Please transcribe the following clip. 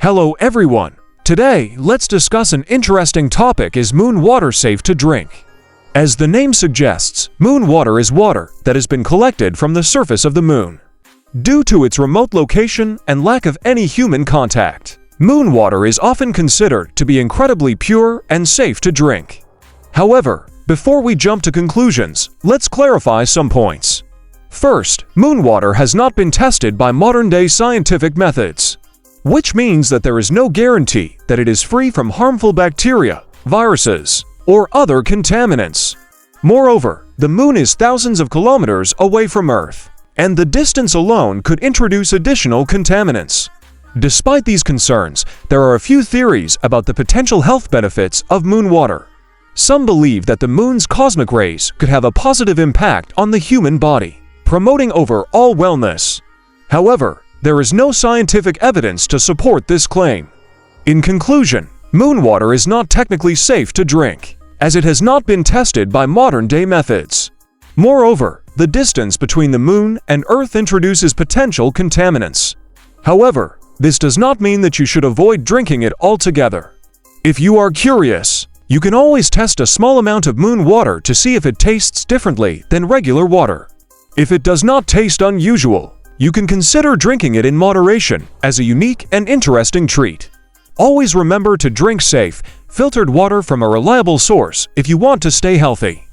Hello everyone! Today, let's discuss an interesting topic: is moon water safe to drink? As the name suggests, moon water is water that has been collected from the surface of the moon. Due to its remote location and lack of any human contact, moon water is often considered to be incredibly pure and safe to drink. However, before we jump to conclusions, let's clarify some points. First, moon water has not been tested by modern-day scientific methods, which means that there is no guarantee that it is free from harmful bacteria, viruses, or other contaminants. Moreover, the moon is thousands of kilometers away from Earth, and the distance alone could introduce additional contaminants. Despite these concerns, there are a few theories about the potential health benefits of moon water. Some believe that the moon's cosmic rays could have a positive impact on the human body, promoting overall wellness. However, there is no scientific evidence to support this claim. In conclusion, moon water is not technically safe to drink, as it has not been tested by modern-day methods. Moreover, the distance between the moon and Earth introduces potential contaminants. However, this does not mean that you should avoid drinking it altogether. If you are curious, you can always test a small amount of moon water to see if it tastes differently than regular water. If it does not taste unusual, you can consider drinking it in moderation as a unique and interesting treat. Always remember to drink safe, filtered water from a reliable source if you want to stay healthy.